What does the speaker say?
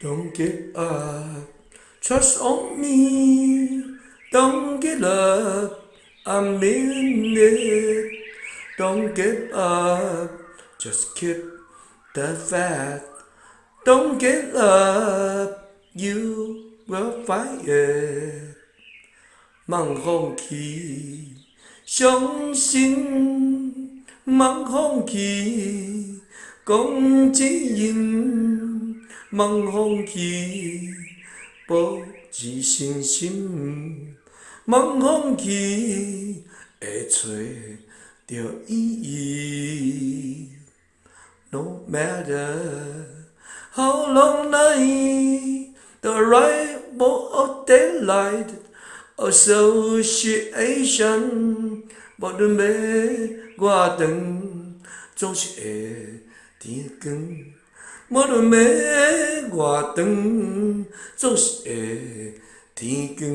Don't give up, trust on me. Don't give up, I mean it. Don't give up, just keep the faith. Don't give up, you will find it. 莫放弃，相信，莫放弃，讲真言，莫放弃，保持信心，莫放弃，会找到意义。No matter how long night, the rival of daylight association， 无论要偌长，总是会天光。无论要偌长，总是会天光。